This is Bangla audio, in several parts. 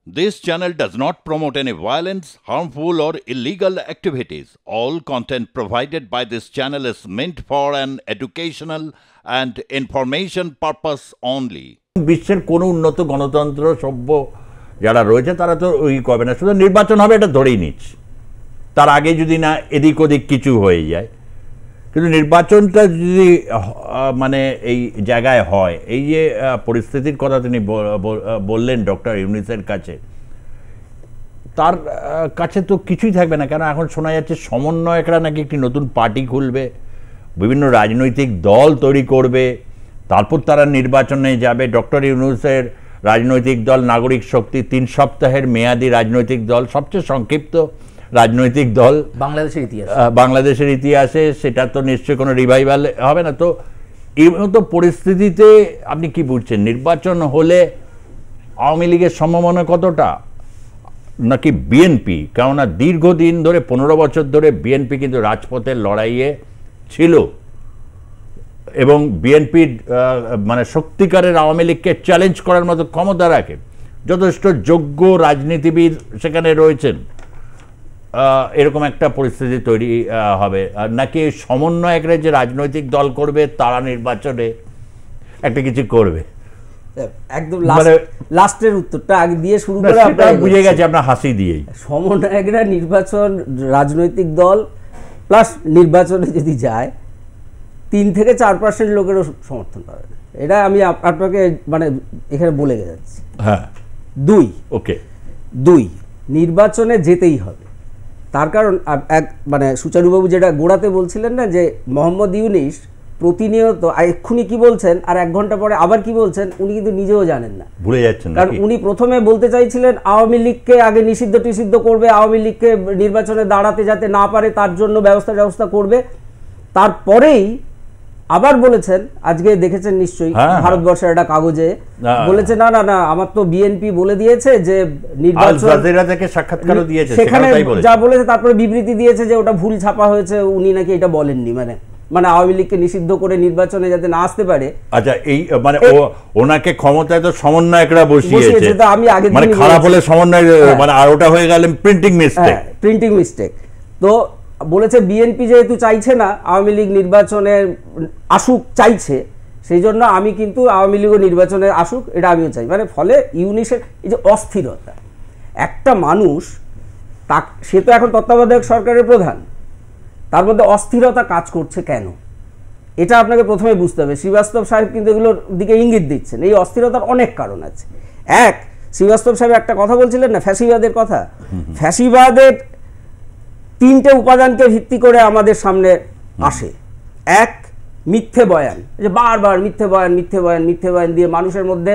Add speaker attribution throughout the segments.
Speaker 1: This channel does not promote any violence, harmful, or illegal activities. All content provided by this channel is meant for an educational and information purpose only.
Speaker 2: বিশ্বের কোনো উন্নত গণতন্ত্র সভ্য যারা রয়েছে তারা তো ওই করবে না, শুধু নির্বাচন হবে এটা ধরেই নিচ্ছে। তার আগে যদি না এদিক ওদিক কিছু হয়ে যায়, কিন্তু নির্বাচনটা যদি মানে এই জায়গায় হয়, এই যে পরিস্থিতির কথা তিনি বললেন ডক্টর ইউনূসের কাছে, তার কাছে তো কিছুই থাকবে না। কেন এখন শোনা যাচ্ছে সমন্বয়করা নাকি একটি নতুন পার্টি খুলবে, বিভিন্ন রাজনৈতিক দল তৈরি করবে, তারপর তারা নির্বাচনে যাবে। ডক্টর ইউনূসের রাজনৈতিক দল নাগরিক শক্তি 3 সপ্তাহের মেয়াদি রাজনৈতিক দল, সবচেয়ে সংক্ষিপ্ত রাজনৈতিক দল বাংলাদেশের ইতিহাসে। সেটা তো নিশ্চয়ই কোনো রিভাইভাল হবে না। তো এই মতো পরিস্থিতিতে আপনি কি বুঝছেন, নির্বাচন হলে আওয়ামী লীগের সম্ভাবনা কতটা, নাকি বিএনপি? কেননা দীর্ঘদিন ধরে 15 বছর ধরে বিএনপি কিন্তু রাজপথের লড়াইয়ে ছিল এবং বিএনপির মানে সত্যিকারের আওয়ামী লীগকে চ্যালেঞ্জ করার মতো ক্ষমতা রাখে, যথেষ্ট যোগ্য রাজনীতিবিদ সেখানে রয়েছেন। এরকম একটা পরিস্থিতি তৈরি হবে, নাকি সমন্বয়করা যে রাজনৈতিক দল করবে তারা নির্বাচনে একটা কিছু করবে?
Speaker 3: একদম লাস্টের উত্তরটা আগে দিয়ে শুরু করে
Speaker 2: আপনারা বুঝে গেছে আপনার হাসি দিয়েই।
Speaker 3: সমন্বয়করা নির্বাচন, রাজনৈতিক দল প্লাস নির্বাচনে যদি যায় 3 থেকে 4% লোকেরও সমর্থন পাবে। এটা আমি আপনাকে মানে এখানে বলে যাচ্ছি।
Speaker 2: হ্যাঁ,
Speaker 3: 2 নির্বাচনে যেতেই হবে। তার কারণ এক মানে সুচারুবাবু যেটা গোড়াতে বলছিলেন না, যে মোহাম্মদ ইউনূস প্রতিনিয়ত এক্ষুনি কি বলছেন আর 1 ঘন্টা পরে আবার কি বলছেন উনি কিন্তু নিজেও জানেন না,
Speaker 2: ভুলে যাচ্ছেন।
Speaker 3: কারণ উনি প্রথমে বলতে চাইছিলেন আওয়ামী লীগকে আগে নিষিদ্ধ করবে, আওয়ামী লীগকে নির্বাচনে দাঁড়াতে যাতে না পারে তার জন্য ব্যবস্থা করবে। তারপরেই আবার বলেছেন, আজকে দেখেছেন নিশ্চয়ই ভারতবর্ষের একটা কাগজে বলেছে না আমার তো বিএনপি বলে দিয়েছে যে নির্বাচন,
Speaker 2: সাক্ষাৎকারও দিয়েছে
Speaker 3: সেখানে যা বলেছে, তারপরে বিবৃতি দিয়েছে যে ওটা ভুল ছাপা হয়েছে, উনি নাকি এটা বলেননি। মানে আওয়ামী লীগকে নিষিদ্ধ করে নির্বাচনে যাতে না আসতে পারে।
Speaker 2: আচ্ছা, এই মানে ওনাকে ক্ষমতায় তো সমন্বয়করা বসিয়েছে, আমি আগে মানে খারাপ হলে সমন্বয় মানে আর ওটা হয়ে গেল প্রিন্টিং মিস্টেক। তো বলেছে বিএনপি যেহেতু চাইছে না আওয়ামী লীগ নির্বাচনে আসুক, চাইছে, সেই জন্য আমি কিন্তু আওয়ামী লীগও নির্বাচনে আসুক এটা আমিও চাই। মানে ফলে ইউনূসের এই যে অস্থিরতা, একটা মানুষ সে তো এখন তত্ত্বাবধায়ক সরকারের প্রধান, তার মধ্যে অস্থিরতা কাজ করছে কেন, এটা আপনাকে প্রথমে বুঝতে হবে। শ্রীবাস্তব সাহেব কিন্তু এগুলোর দিকে ইঙ্গিত দিচ্ছেন। এই অস্থিরতার অনেক কারণ আছে। শ্রীবাস্তব সাহেব একটা কথা বলছিলেন না, ফ্যাসিবাদের কথা। ফ্যাসিবাদের 3টে উপাদানকে ভিত্তি করে আমাদের সামনে আসে। 1, মিথ্যে বয়ান, যে বারবার মিথ্যে বয়ান দিয়ে মানুষের মধ্যে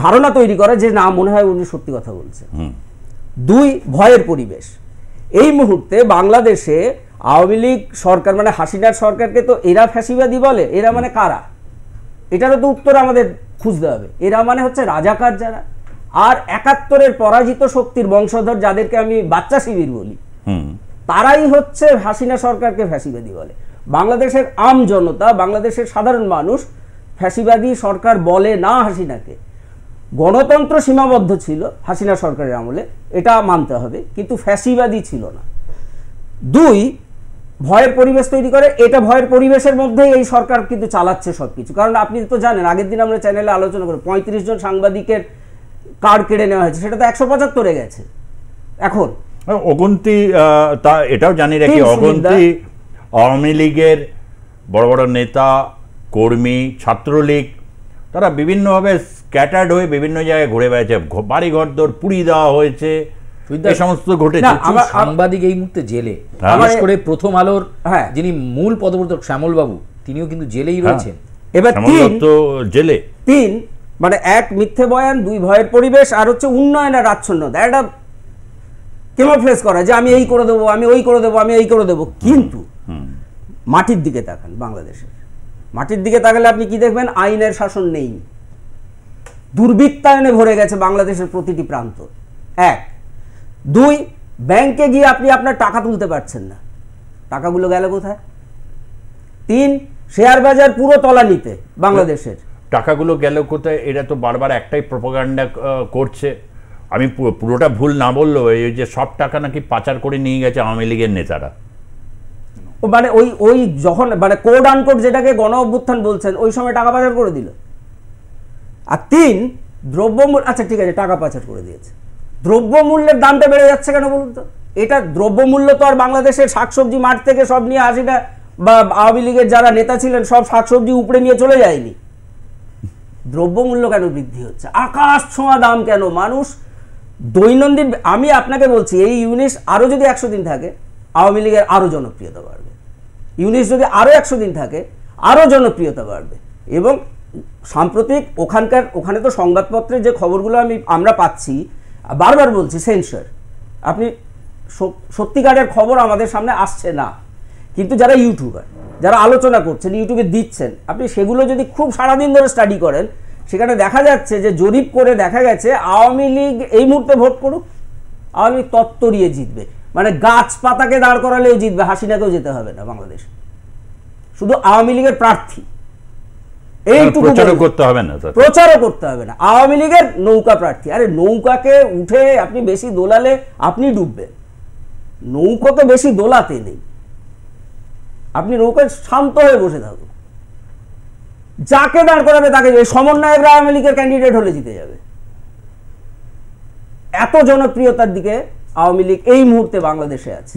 Speaker 2: ধারণা তৈরি করে যে না, মনে হয় উনি সত্যি কথা বলছেন। 2, ভয়ের পরিবেশ। এই মুহূর্তে বাংলাদেশে আওয়ামী লীগ সরকার মানে হাসিনার সরকারকে তো এরা ফ্যাসিবাদী বলে। এরা মানে কারা, এটারও তো উত্তর আমাদের খুঁজতে হবে। এরা মানে হচ্ছে রাজাকার যারা, আর 71-এর পরাজিত শক্তির বংশধর যাদেরকে আমি বাচ্চা শিবির বলি, তারাই হচ্ছে হাসিনা সরকারকে ফ্যাসিবাদী বলে। বাংলাদেশের আম জনতা, বাংলাদেশের সাধারণ মানুষ ফ্যাসিবাদী সরকার বলে না হাসিনাকে। গণতন্ত্র সীমাবদ্ধ ছিল হাসিনা সরকারের আমলে, এটা মানতে হবে, কিন্তু ফ্যাসিবাদী ছিল না। 2, ভয়ের পরিবেশ তৈরি করে। এটা ভয়ের পরিবেশের মধ্যেই এই সরকার কিন্তু চালাচ্ছে সবকিছু। কারণ আপনি তো জানেন, আগের দিন আমরা চ্যানেলে আলোচনা করি 35 জন সাংবাদিকের কার্ড কেড়ে নেওয়া হয়েছে, সেটা তো 175 গেছে এখন। অগুন্তি, তা এটাও জানি রাখি, অগুন্তি আওয়ামী লীগের বড় বড় নেতা কর্মী, ছাত্রলীগ, তারা বিভিন্নভাবে স্ক্যাটার্ড হয়ে বিভিন্ন জায়গায় ঘুরে বেড়াচ্ছে, বাড়িঘর দর পুড়িয়ে দেওয়া হয়েছে, এই সমস্ত ঘটেছে।
Speaker 4: সাংবাদিক এই মুহূর্তে জেলে, বিশেষ করে প্রথম আলোর যিনি মূল পদপ্রবর্তক শ্যামল বাবু, তিনিও কিন্তু জেলেই রয়েছেন।
Speaker 3: এবার
Speaker 2: 3
Speaker 3: মানে 1, মিথ্যে বয়ান, 2, ভয়ের পরিবেশ, আর হচ্ছে উন্নয়নের আচ্ছন্নতা। এটা ক্যামোফ্লেজ করা যে আমি এই করে দেবো, আমি ওই করে দেবো, আমি এই করে দেবো। কিন্তু মাটির দিকে তাকান, বাংলাদেশের মাটির দিকে তাকালে আপনি কি দেখবেন? আইনের শাসন নেই, দুর্বৃত্তায়নে ভরে গেছে বাংলাদেশের প্রতিটি প্রান্ত। 1, 2, ব্যাংকে গিয়ে আপনি আপনার টাকা তুলতে পারছেন না, টাকাগুলো গেল কোথায়? 3, শেয়ার বাজার পুরো তলানিতে বাংলাদেশের,
Speaker 2: টাকাগুলো গেল কোথায়? এটা তো বারবার একটাই প্রোপাগান্ডা করছে, আমি পুরোটা ভুল না বললেও এই যে সব টাকা নাকি পাচার করে নিয়ে গেছে আওয়ামী লীগের নেতারা,
Speaker 3: মানে ওই যখন মানে কোড আনকোড যেটাকে গণ অভ্যুত্থান বলছেন ওই সময় টাকা পাচার করে দিল। আর 3 দ্রব্যমূল্য, আচ্ছা ঠিক আছে টাকা পাচার করে দিয়েছে, দ্রব্যমূল্যের দামটা বেড়ে যাচ্ছে কেন বলুন তো? এটা দ্রব্যমূল্য তো আর বাংলাদেশের শাকসবজি মাঠ থেকে সব নিয়ে 80টা বা আওয়ামী লীগের যারা নেতা ছিলেন সব শাকসবজি উপড়ে নিয়ে চলে যায়নি। দ্রব্যমূল্য কেন বৃদ্ধি হচ্ছে? আকাশ ছোঁয়া দাম কেন? মানুষ দৈনন্দিন, আমি আপনাকে বলছি এই ইউনিস আরো যদি 100 দিন থাকে আওয়ামী লীগের আরো জনপ্রিয়তা বাড়বে। ইউনিস যদি আরো 100 দিন থাকে আরো জনপ্রিয়তা বাড়বে। এবং সাম্প্রতিক ওখানে তো সংবাদপত্রে যে খবরগুলো আমরা পাচ্ছি, বারবার বলছি সেন্সর, আপনি সত্যিকারের খবর আমাদের সামনে আসছে না, কিন্তু যারা ইউটিউবার যারা আলোচনা করছেন ইউটিউবে দিচ্ছেন, আপনি সেগুলো যদি খুব সারাদিন ধরে স্টাডি করেন সেখানে দেখা যাচ্ছে যে জরিপ করে দেখা গেছে আওয়ামী লীগ এই মুহূর্তে ভোট করুক, আওয়ামী লীগ তত্তরিয়ে জিতবে, মানে গাছপাতাকে দাঁড় করালেও জিতবে, হাসিনাকেও যেতে হবে না বাংলাদেশ, শুধু আওয়ামী লীগের প্রার্থী এইটুকু প্রচারও করতে হবে না, আওয়ামী লীগের নৌকা প্রার্থী। আরে নৌকাকে উঠে আপনি বেশি দোলালে আপনি ডুববেন, নৌকাকে বেশি দোলাতে নেই, আপনি নৌকায় শান্ত হয়ে বসে থাকুন, যাকে দাঁড় করাবে তাকে, সমন্বয়করা আওয়ামী লীগের ক্যান্ডিডেট হলে জিতে যাবে। এত জনপ্রিয়তার দিকে আওয়ামী লীগ এই মুহূর্তে বাংলাদেশে আছে।